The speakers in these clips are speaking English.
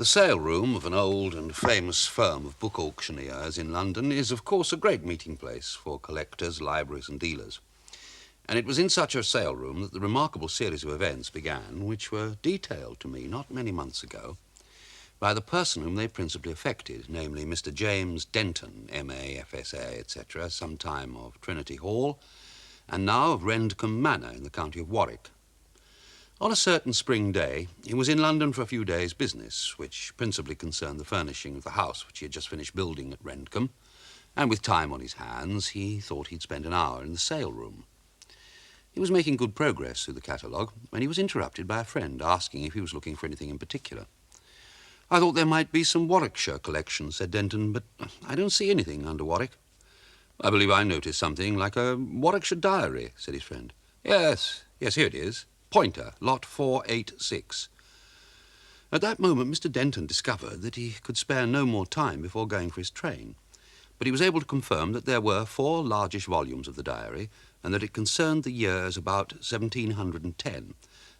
The sale room of an old and famous firm of book auctioneers in London is, of course, a great meeting place for collectors, libraries and dealers. And it was in such a sale room that the remarkable series of events began, which were detailed to me not many months ago by the person whom they principally affected, namely Mr. James Denton, M.A., F.S.A., etc., sometime of Trinity Hall, and now of Rendcombe Manor in the county of Warwick. On a certain spring day, he was in London for a few days' business, which principally concerned the furnishing of the house which he had just finished building at Rendcombe, and with time on his hands, he thought he'd spend an hour in the sale room. He was making good progress through the catalogue when he was interrupted by a friend asking if he was looking for anything in particular. "I thought there might be some Warwickshire collections," said Denton, "but I don't see anything under Warwick." "I believe I noticed something like a Warwickshire diary," said his friend. Yes, here it is. Poynter, lot 486. At that moment, Mr. Denton discovered that he could spare no more time before going for his train, but he was able to confirm that there were 4 largish volumes of the diary and that it concerned the years about 1710,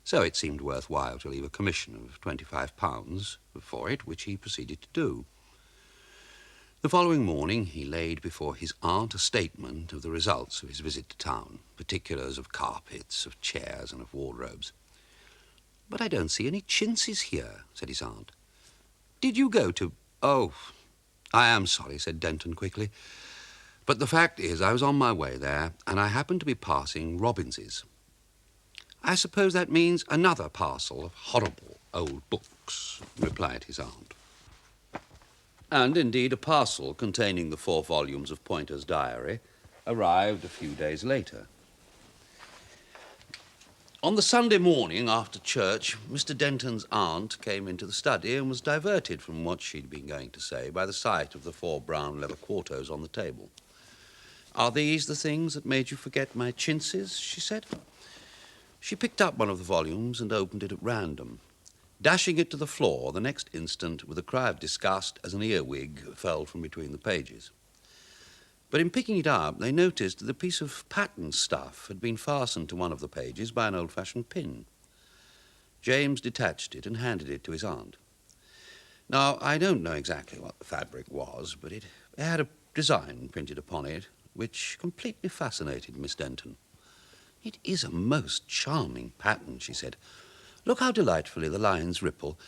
so it seemed worthwhile to leave a commission of £25 for it, which he proceeded to do. The following morning he laid before his aunt a statement of the results of his visit to town, particulars of carpets, of chairs and of wardrobes. "But I don't see any chintzes here," said his aunt. "Did you go to—" "Oh, I am sorry," said Denton quickly, "but the fact is I was on my way there and I happened to be passing Robbins's." "I suppose that means another parcel of horrible old books," replied his aunt. And indeed a parcel containing the 4 volumes of Poynter's diary arrived a few days later. On the Sunday morning after church, Mr. Denton's aunt came into the study and was diverted from what she'd been going to say by the sight of the 4 brown leather quartos on the table. "Are these the things that made you forget my chintzes?" she said. She picked up one of the volumes and opened it at random, dashing it to the floor the next instant with a cry of disgust as an earwig fell from between the pages. But in picking it up, they noticed that the piece of pattern stuff had been fastened to one of the pages by an old-fashioned pin. James detached it and handed it to his aunt. Now, I don't know exactly what the fabric was, but it had a design printed upon it which completely fascinated Miss Denton. "It is a most charming pattern," she said. "Look how delightfully the lines ripple.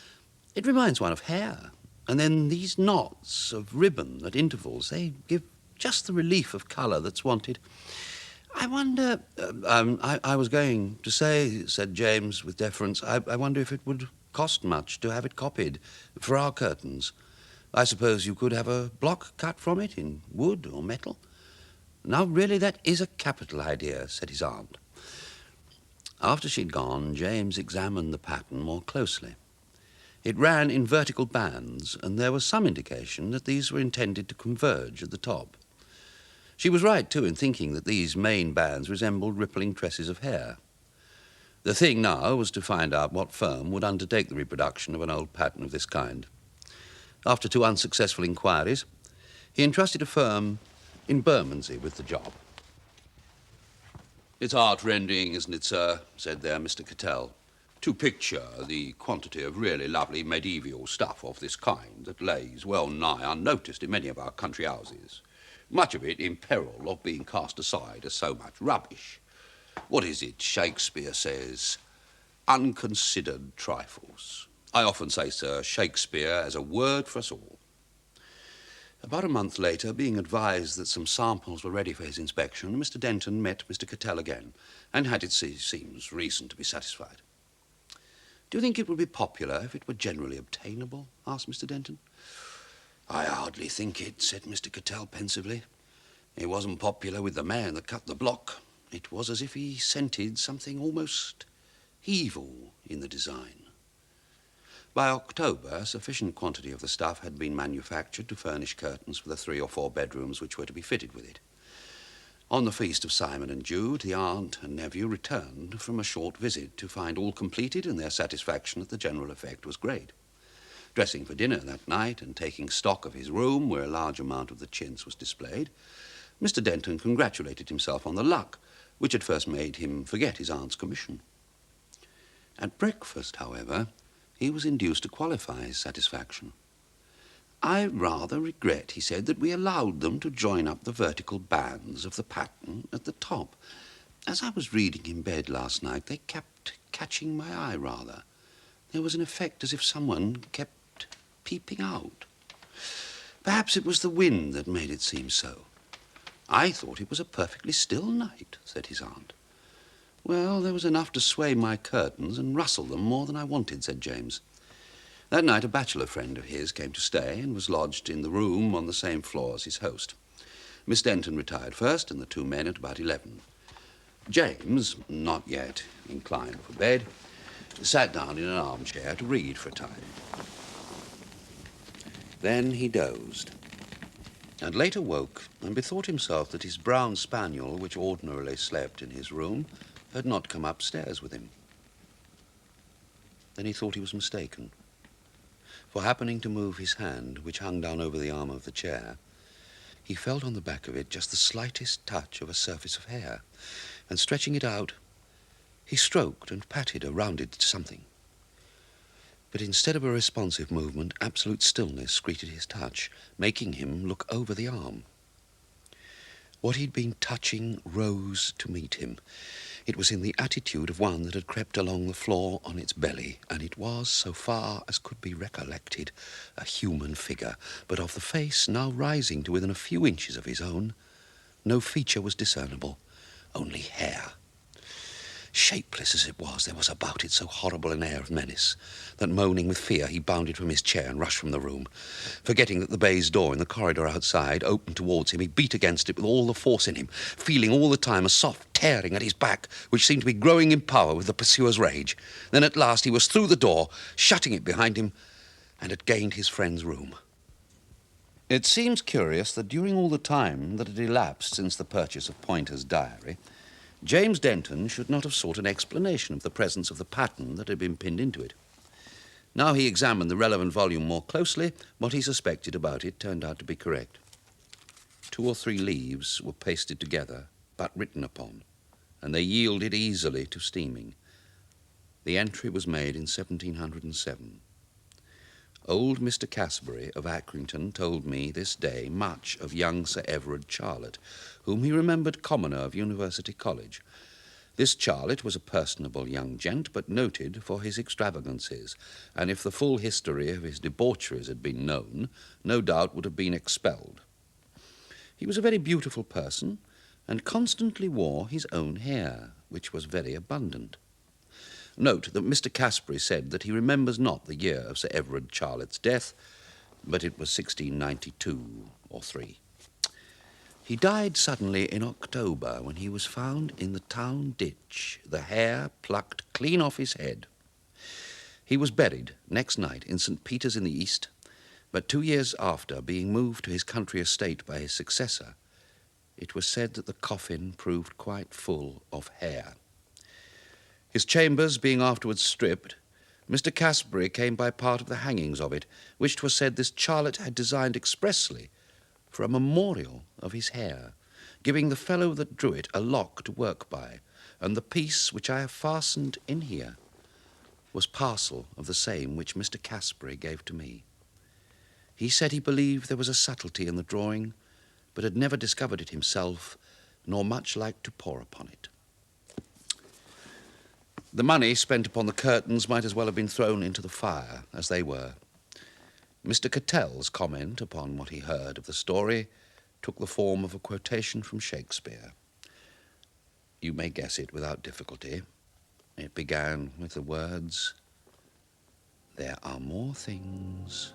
It reminds one of hair. And then these knots of ribbon at intervals, they give just the relief of colour that's wanted. I wonder—" I was going to say," said James with deference, I wonder if it would cost much to have it copied for our curtains. I suppose you could have a block cut from it in wood or metal." "Now, really, that is a capital idea," said his aunt. After she'd gone, James examined the pattern more closely. It ran in vertical bands, and there was some indication that these were intended to converge at the top. She was right, too, in thinking that these main bands resembled rippling tresses of hair. The thing now was to find out what firm would undertake the reproduction of an old pattern of this kind. After 2 unsuccessful inquiries, he entrusted a firm in Bermondsey with the job. "It's art rendering, isn't it, sir?" said there Mr. Cattell. "To picture the quantity of really lovely medieval stuff of this kind that lays well nigh unnoticed in many of our country houses, much of it in peril of being cast aside as so much rubbish. What is it Shakespeare says? Unconsidered trifles. I often say, sir, Shakespeare has a word for us all." About a month later, being advised that some samples were ready for his inspection, Mr. Denton met Mr. Cattell again and had, it seems, reason to be satisfied. "Do you think it would be popular if it were generally obtainable?" asked Mr. Denton. "I hardly think it," said Mr. Cattell pensively. "It wasn't popular with the man that cut the block. It was as if he scented something almost evil in the design." By October, a sufficient quantity of the stuff had been manufactured to furnish curtains for the 3 or 4 bedrooms which were to be fitted with it. On the feast of Simon and Jude, the aunt and nephew returned from a short visit to find all completed, and their satisfaction at the general effect was great. Dressing for dinner that night and taking stock of his room, where a large amount of the chintz was displayed, Mr. Denton congratulated himself on the luck which had first made him forget his aunt's commission. At breakfast, however, he was induced to qualify his satisfaction. "I rather regret," he said, "that we allowed them to join up the vertical bands of the pattern at the top. As I was reading in bed last night, they kept catching my eye rather. There was an effect as if someone kept peeping out. Perhaps it was the wind that made it seem so. I thought it was a perfectly still night," said his aunt. "Well, there was enough to sway my curtains and rustle them more than I wanted," said James. That night a bachelor friend of his came to stay and was lodged in the room on the same floor as his host. Miss Denton retired first, and the two men at about 11. James, not yet inclined for bed, sat down in an armchair to read for a time. Then he dozed, and later woke and bethought himself that his brown spaniel, which ordinarily slept in his room, had not come upstairs with him. Then he thought he was mistaken, for happening to move his hand, which hung down over the arm of the chair, he felt on the back of it just the slightest touch of a surface of hair, and stretching it out, he stroked and patted a rounded something. But instead of a responsive movement, absolute stillness greeted his touch, making him look over the arm. What he'd been touching rose to meet him. It was in the attitude of one that had crept along the floor on its belly, and it was, so far as could be recollected, a human figure. But of the face, now rising to within a few inches of his own, no feature was discernible, only hair. Shapeless as it was, there was about it so horrible an air of menace that, moaning with fear, he bounded from his chair and rushed from the room. Forgetting that the baize door in the corridor outside opened towards him, he beat against it with all the force in him, feeling all the time a soft tearing at his back, which seemed to be growing in power with the pursuer's rage. Then at last he was through the door, shutting it behind him, and had gained his friend's room. It seems curious that during all the time that had elapsed since the purchase of Poynter's diary, James Denton should not have sought an explanation of the presence of the pattern that had been pinned into it. Now he examined the relevant volume more closely, what he suspected about it turned out to be correct. 2 or 3 leaves were pasted together, but written upon, and they yielded easily to steaming. The entry was made in 1707. Old Mr. Casbury of Accrington told me this day much of young Sir Everard Charlett, whom he remembered commoner of University College. This Charlett was a personable young gent, but noted for his extravagancies, and if the full history of his debaucheries had been known, no doubt would have been expelled. He was a very beautiful person, and constantly wore his own hair, which was very abundant. Note that Mr. Casbury said that he remembers not the year of Sir Everard Charlett's death, but it was 1692 or 3. He died suddenly in October, when he was found in the town ditch, the hair plucked clean off his head. He was buried next night in St. Peter's in the East, but 2 years after, being moved to his country estate by his successor, it was said that the coffin proved quite full of hair. His chambers being afterwards stripped, Mr. Casbury came by part of the hangings of it, which 'twas said this Charlett had designed expressly for a memorial of his hair, giving the fellow that drew it a lock to work by, and the piece which I have fastened in here was parcel of the same which Mr. Casbury gave to me. He said he believed there was a subtlety in the drawing, but had never discovered it himself, nor much liked to pore upon it. The money spent upon the curtains might as well have been thrown into the fire, as they were. Mr. Cattell's comment upon what he heard of the story took the form of a quotation from Shakespeare. You may guess it without difficulty. It began with the words, "There are more things